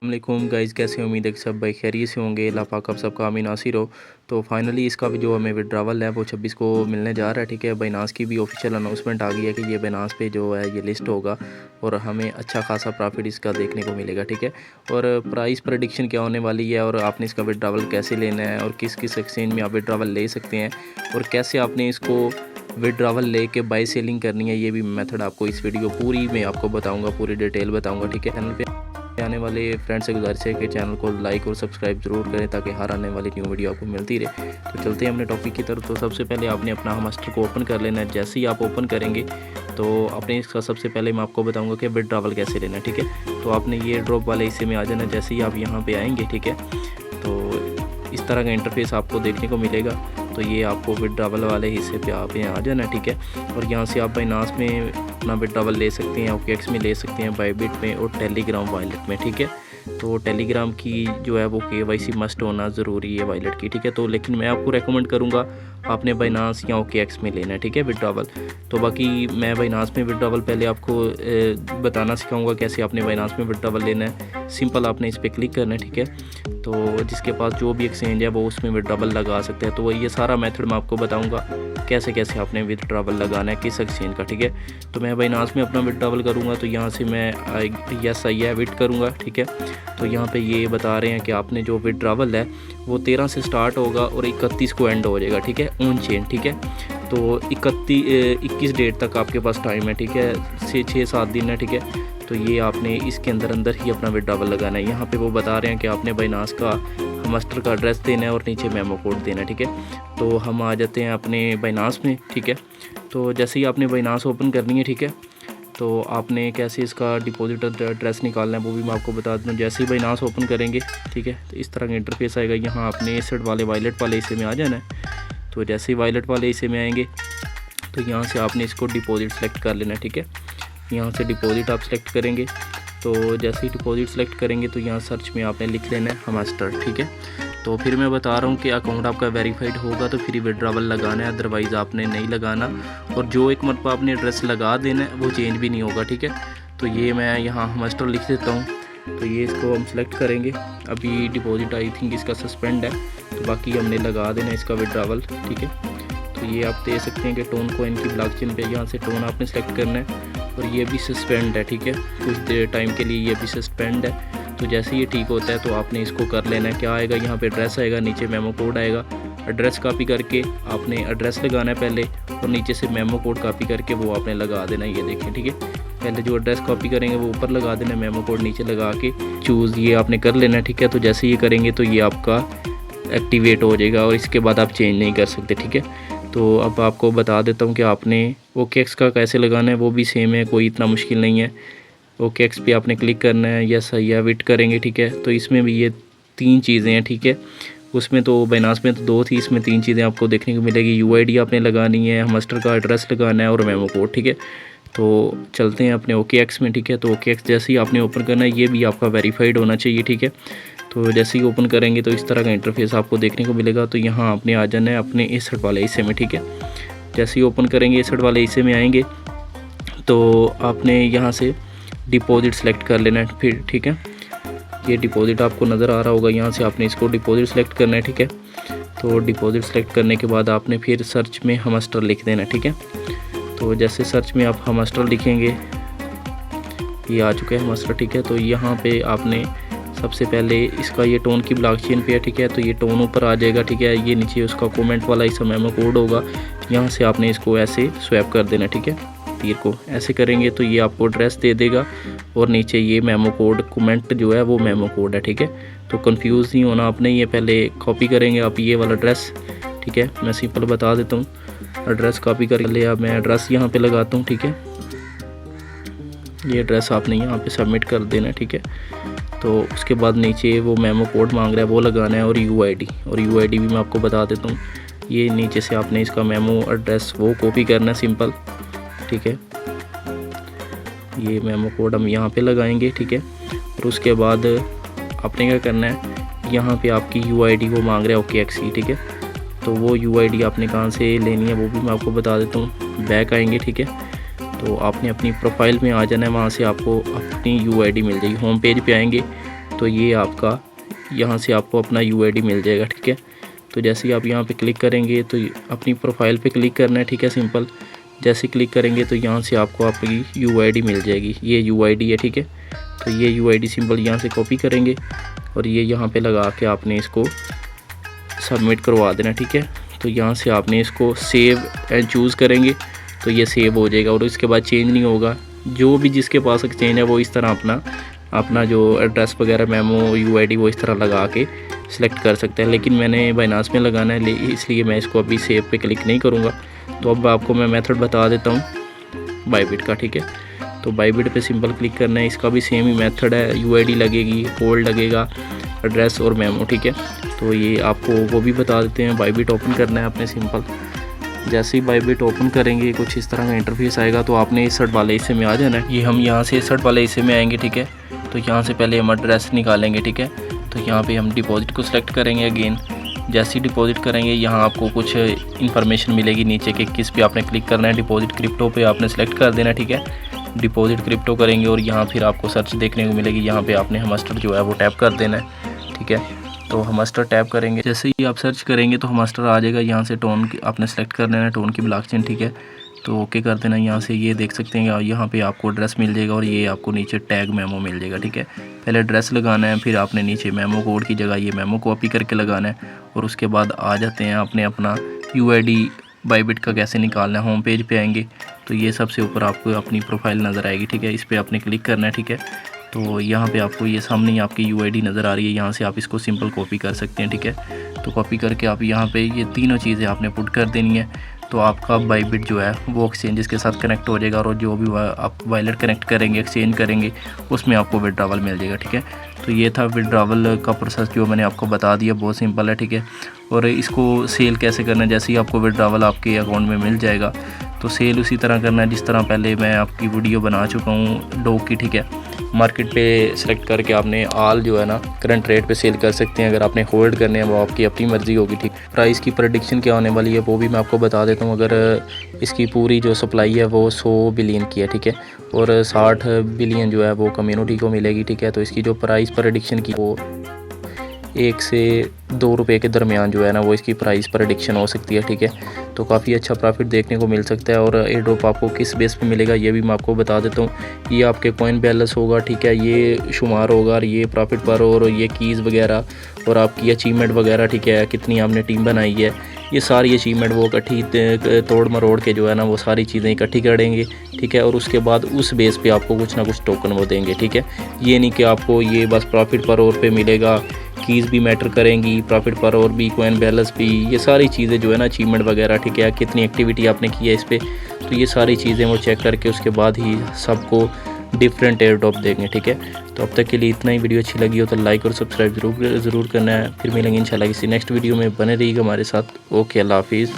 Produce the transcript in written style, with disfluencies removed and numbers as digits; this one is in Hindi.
वालेकुम गाइज़, कैसे उम्मीद है कि सब भाई खैरियत से होंगे। अल्लाह पाक आप सबका आमीन नासिर हो। तो फाइनली इसका भी जो हमें विड्रावल है वो 26 को मिलने जा रहा है। ठीक है, बाइनांस की भी ऑफिशियल अनाउंसमेंट आ गई है कि ये बाइनांस पे जो है ये लिस्ट होगा और हमें अच्छा खासा प्रॉफिट इसका देखने को मिलेगा। ठीक है, और प्राइस प्रेडिक्शन क्या होने वाली है और आपने इसका विड्रावल कैसे लेना है और किस किस एक्सचेंज में आप विड्रावल ले सकते हैं और कैसे आपने इसको विड्रावल ले के बाई सेलिंग करनी है, ये भी मेथड आपको इस वीडियो पूरी में आपको बताऊँगा, पूरी डिटेल बताऊँगा। ठीक है, चैनल पे आने वाले फ्रेंड से गुजारिश है कि चैनल को लाइक और सब्सक्राइब ज़रूर करें ताकि हर आने वाली न्यू वीडियो आपको मिलती रहे। तो चलते हैं अपने टॉपिक की तरफ। तो सबसे पहले आपने अपना हमास्टर को ओपन कर लेना है। जैसे ही आप ओपन करेंगे तो अपने इसका सबसे पहले मैं आपको बताऊंगा कि विड्रावल कैसे लेना है। ठीक है, तो आपने ये ड्रॉप वाले हिस्से में आ जाना। जैसे ही आप यहाँ पर आएँगे, ठीक है, तो इस तरह का इंटरफेस आपको देखने को मिलेगा। तो ये आपको विड्रावल वाले हिस्से पे आप यहाँ आ जाना। ठीक है, और यहाँ से आप बाइनांस में अपना विड्रावल ले सकते हैं, OKX में ले सकते हैं, बाइबिट में और टेलीग्राम वॉलेट में। ठीक है, तो टेलीग्राम की जो है वो KYC मस्ट होना ज़रूरी है वॉलेट की। ठीक है, तो लेकिन मैं आपको रेकमेंड करूँगा आपने बाइनांस या OKX में लेना है। ठीक है, विड्रावल। तो बाकी मैं बाइनांस में विड्रावल पहले आपको बताना सिखाऊंगा कैसे आपने बाइनांस में विड्रावल लेना है। सिंपल आपने इस पर क्लिक करना है। ठीक है, तो जिसके पास जो भी एक्सचेंज है वो उसमें विड्रावल लगा सकते हैं। तो ये सारा मेथड मैं आपको बताऊंगा कैसे कैसे आपने विड्रावल लगाना है, किस एक्सचेंज का। ठीक है, तो मैं बाइनांस में अपना विड्रावल करूंगा तो यहाँ से मैं यस आई विट करूंगा। ठीक है, तो यहाँ पे ये बता रहे हैं कि आपने जो विड्रावल है वो 13 से स्टार्ट होगा और 31 को एंड हो जाएगा। ठीक है, ऑन चेन। ठीक है, तो 21 डेट तक आपके पास टाइम है। ठीक है, 6-7 दिन है। ठीक है, तो ये आपने इसके अंदर ही अपना विड्रावल लगाना है। यहाँ पे वो बता रहे हैं कि आपने बाइनांस का मास्टर का एड्रेस देना है और नीचे मेमो कोड देना है। ठीक है, तो हम आ जाते हैं अपने बाइनांस में। ठीक है, तो जैसे ही आपने बाइनांस ओपन करनी है, ठीक है, तो आपने कैसे इसका डिपॉजिट एड्रेस निकालना है वो भी मैं आपको बता दूँ। जैसे ही बाइनांस ओपन करेंगे, ठीक है, तो इस तरह का इंटरफेस आएगा। यहाँ आपने एसेट वाले वॉलेट वाले हिस्से में आ जाना है। तो जैसे ही वॉलेट वाले हिस्से में आएंगे तो यहाँ से आपने इसको डिपॉजिट सेलेक्ट कर लेना है। ठीक है, यहाँ से डिपॉजिट आप सेलेक्ट करेंगे। तो जैसे ही डिपॉजिट सेलेक्ट करेंगे तो यहाँ सर्च में आपने लिख लेना है हमास्टर। ठीक है, तो फिर मैं बता रहा हूँ कि अकाउंट आपका वेरीफाइड होगा तो फिर विड्रावल लगाना है, अदरवाइज़ आपने नहीं लगाना। और जो एक मरतबा आपने एड्रेस लगा देना है वो चेंज भी नहीं होगा। ठीक है, तो ये मैं यहाँ हमास्टर लिख देता हूँ। तो ये इसको हम सेलेक्ट करेंगे। अभी डिपॉजिट आई थिंक इसका सस्पेंड है, तो बाकी हमने लगा देना इसका विड्रावल। ठीक है, तो ये आप दे सकते हैं कि टोन को इनकी ब्लॉकचेन पे यहाँ से टोन आपने सेलेक्ट करना है और ये भी सस्पेंड है। ठीक है, कुछ देर टाइम के लिए ये भी सस्पेंड है। तो जैसे ये ठीक होता है तो आपने इसको कर लेना है। क्या आएगा, यहाँ पे एड्रेस आएगा, नीचे मेमो कोड आएगा। एड्रेस कॉपी करके आपने एड्रेस लगाना है पहले और नीचे से मेमो कोड कॉपी करके वो आपने लगा देना है। ये देखें, ठीक है, पहले जो एड्रेस कॉपी करेंगे वो ऊपर लगा देना, मेमो कोड नीचे लगा के चूज़ ये आपने कर लेना है। ठीक है, तो जैसे ये करेंगे तो ये आपका एक्टिवेट हो जाएगा और इसके बाद आप चेंज नहीं कर सकते। ठीक है, तो अब आपको बता देता हूँ कि आपने OKX का कैसे लगाना है, वो भी सेम है, कोई इतना मुश्किल नहीं है। OKX पे आपने क्लिक करना है, यस या विट करेंगे। ठीक है, तो इसमें भी ये 3 चीज़ें हैं। ठीक है, उसमें तो बाइनांस में तो 2 थी, इसमें 3 चीज़ें आपको देखने को मिलेगी। UID आपने लगानी है, मास्टर का एड्रेस लगाना है और मेमो कोड। ठीक है, तो चलते हैं अपने OKX में। ठीक है, तो OKX जैसे ही आपने ओपन करना है, ये भी आपका वेरीफाइड होना चाहिए। ठीक है, तो जैसे ही ओपन करेंगे तो इस तरह का इंटरफेस आपको देखने को मिलेगा। तो यहाँ आपने आ जाना है अपने एसेट वाले हिस्से में। ठीक है, जैसे ही ओपन करेंगे एसेट वाले हिस्से में आएंगे तो आपने यहाँ से डिपॉजिट सेलेक्ट कर लेना है फिर। ठीक है, ये डिपॉजिट आपको नज़र आ रहा होगा, यहाँ से आपने इसको डिपॉजिट सेलेक्ट करना है। ठीक है, तो डिपॉजिट सेलेक्ट करने के बाद आपने फिर सर्च में हमास्टर लिख देना है। ठीक है, तो जैसे सर्च में आप हमास्टर लिखेंगे, ये आ चुका है हमास्टर। ठीक है, तो यहाँ पे आपने सबसे पहले इसका ये टोन की ब्लॉकचेन पे है। ठीक है, तो ये टोन ऊपर आ जाएगा। ठीक है, ये नीचे उसका कमेंट वाला इसका मेमो कोड होगा, यहाँ से आपने इसको ऐसे स्वैप कर देना। ठीक है, तीर को ऐसे करेंगे तो ये आपको एड्रेस दे देगा और नीचे ये मेमो कोड कमेंट जो है वो मेमो कोड है। ठीक है, तो कंफ्यूज नहीं होना आपने, ये पहले कॉपी करेंगे आप ये वाला एड्रेस। ठीक है, मैं सिंपल बता देता हूँ, एड्रेस कॉपी कर लिया, मैं एड्रेस यहाँ पे लगाता हूँ। ठीक है, ये एड्रेस आपने यहाँ पे सबमिट कर देना। ठीक है, तो उसके बाद नीचे वो मेमो कोड मांग रहा है वो लगाना है और UID भी मैं आपको बता देता हूँ। ये नीचे से आपने इसका मेमो एड्रेस वो कॉपी करना है सिंपल। ठीक है, ये मेमो कोड हम यहाँ पे लगाएंगे। ठीक है, और उसके बाद आपने क्या करना है, यहाँ पे आपकी UID वो मांग रहा है OKX की। ठीक है, तो वो UID आपने कहाँ से लेनी है वो भी मैं आपको बता देता हूँ। बैक आएंगे। ठीक है, तो आपने अपनी प्रोफाइल में आ जाना है, वहाँ से आपको अपनी UID मिल जाएगी। होम पेज पे आएंगे तो ये आपका यहाँ से आपको अपना UID मिल जाएगा, ठीक है। तो जैसे ही आप यहाँ पे क्लिक करेंगे तो अपनी प्रोफाइल पे क्लिक करना है, ठीक है, सिंपल। जैसे क्लिक करेंगे तो यहाँ से आपको आपकी UID मिल जाएगी, ये UID है, ठीक है। तो ये UID सिंपल यहाँ से कॉपी करेंगे और ये यहाँ पे लगा के आपने इसको सबमिट करवा देना, ठीक है। तो यहाँ से आपने इसको सेव एंड चूज़ करेंगे तो ये सेव हो जाएगा और इसके बाद चेंज नहीं होगा। जो भी जिसके पास एक्सचेंज है वो इस तरह अपना जो एड्रेस वगैरह मेमो UID वो इस तरह लगा के सिलेक्ट कर सकते हैं। लेकिन मैंने बाइनांस में लगाना है इसलिए मैं इसको अभी सेव पे क्लिक नहीं करूँगा। तो अब आपको मैं मेथड बता देता हूँ बाइबिट का, ठीक है। तो बाइबिट पे सिंपल क्लिक करना है, इसका भी सेम ही मेथड है, UID लगेगी, कोड लगेगा, एड्रेस और मेमो, ठीक है। तो ये आपको वो भी बता देते हैं। बाइबिट ओपन करना है आपने सिंपल। जैसे ही बाइबिट ओपन करेंगे कुछ इस तरह का इंटरफेस आएगा। तो आपने इस सर्ट वाले हिस्से में आ जाना है। ये हम यहाँ से सर्ट वाले हिस्से में आएंगे, ठीक है। तो यहाँ से पहले हम एड्रेस निकालेंगे, ठीक है। तो यहाँ पे हम डिपॉजिट को सिलेक्ट करेंगे अगेन। जैसे ही डिपॉजिट करेंगे यहाँ आपको कुछ इन्फॉर्मेशन मिलेगी नीचे कि किस पे आपने क्लिक करना है। डिपॉजिट क्रिप्टो पे आपने सेलेक्ट कर देना, ठीक है। डिपॉजिट क्रिप्टो करेंगे और यहाँ फिर आपको सर्च देखने को मिलेगी। यहाँ पे आपने हमस्टर जो है वो टैप कर देना है, ठीक है। तो हमस्टर टैप करेंगे, जैसे ही आप सर्च करेंगे तो हमस्टर आ जाएगा। यहाँ से टोन आपने सेलेक्ट कर लेना है, टोन की ब्लॉकचेन, ठीक है। तो ओके कर देना। यहाँ से ये देख सकते हैं यहाँ पे आपको एड्रेस मिल जाएगा और ये आपको नीचे टैग मेमो मिल जाएगा, ठीक है। पहले एड्रेस लगाना है, फिर आपने नीचे मेमो कोड की जगह ये मेमो कॉपी करके लगाना है और उसके बाद आ जाते हैं आपने अपना UID बाइबिट का कैसे निकालना है। होम पेज पे आएंगे तो ये सबसे ऊपर आपको अपनी प्रोफाइल नज़र आएगी, ठीक है। इस पर आपने क्लिक करना है, ठीक है। तो यहाँ पे आपको ये सामने ही आपकी UID नज़र आ रही है। यहाँ से आप इसको सिंपल कॉपी कर सकते हैं, ठीक है। तो कॉपी करके आप यहाँ पे ये तीनों चीज़ें आपने पुट कर देनी है। तो आपका बाइबिट जो है वो एक्सचेंजेस के साथ कनेक्ट हो जाएगा और जो भी आप वॉलेट कनेक्ट करेंगे, एक्सचेंज करेंगे, उसमें आपको विड्रॉवल मिल जाएगा, ठीक है। तो ये था विड्रॉवल का प्रोसेस जो मैंने आपको बता दिया, बहुत सिंपल है, ठीक है। और इसको सेल कैसे करना है, जैसे ही आपको विड्रॉवल आपके अकाउंट में मिल जाएगा तो सेल उसी तरह करना है जिस तरह पहले मैं आपकी वीडियो बना चुका हूँ डॉग की, ठीक है। मार्केट पे सेलेक्ट करके आपने आल जो है ना करंट रेट पे सेल कर सकते हैं। अगर आपने होल्ड करने हैं वो आपकी अपनी मर्ज़ी होगी, ठीक। प्राइस की प्रेडिक्शन क्या होने वाली है वो भी मैं आपको बता देता हूँ। अगर इसकी पूरी जो सप्लाई है वो 100 बिलियन की है, ठीक है। और 60 बिलियन जो है वो कम्युनिटी को मिलेगी, ठीक है। तो इसकी जो प्राइस प्रेडिक्शन की वो 1 से 2 रुपये के दरमियान जो है ना वो इसकी प्राइस प्रेडिक्शन हो सकती है, ठीक है। तो काफ़ी अच्छा प्रॉफिट देखने को मिल सकता है। और एयर ड्रॉप आपको किस बेस पे मिलेगा ये भी मैं आपको बता देता हूँ। ये आपके कॉइन बैलेंस होगा, ठीक है, ये शुमार होगा और ये प्रॉफिट पर और ये कीज़ वगैरह और आपकी अचीवमेंट वगैरह, ठीक है, कितनी आपने टीम बनाई है, ये सारी अचीवमेंट वो इकट्ठी तोड़ मरोड़ के जो है ना वो सारी चीज़ें इकट्ठी करेंगे, ठीक है। और उसके बाद उस बेस पे आपको कुछ ना कुछ टोकन वो देंगे, ठीक है। ये नहीं कि आपको ये बस प्रॉफिट पर और पे मिलेगा, कीज़ भी मैटर करेंगी, प्रॉफिट पर और भी, कॉइन बैलेंस भी, ये सारी चीज़ें जो है ना अचीवमेंट वगैरह, ठीक है, कितनी एक्टिविटी आपने की है इस पर, तो ये सारी चीज़ें वो चेक करके उसके बाद ही सबको डिफरेंट एयर ड्रॉप देंगे, ठीक है। तो अब तक के लिए इतना ही। वीडियो अच्छी लगी हो तो लाइक और सब्सक्राइब ज़रूर करना है। फिर मिलेंगे इंशाल्लाह किसी नेक्स्ट वीडियो में। बने रहिएगा हमारे साथ। ओके, अल्लाह हाफिज़।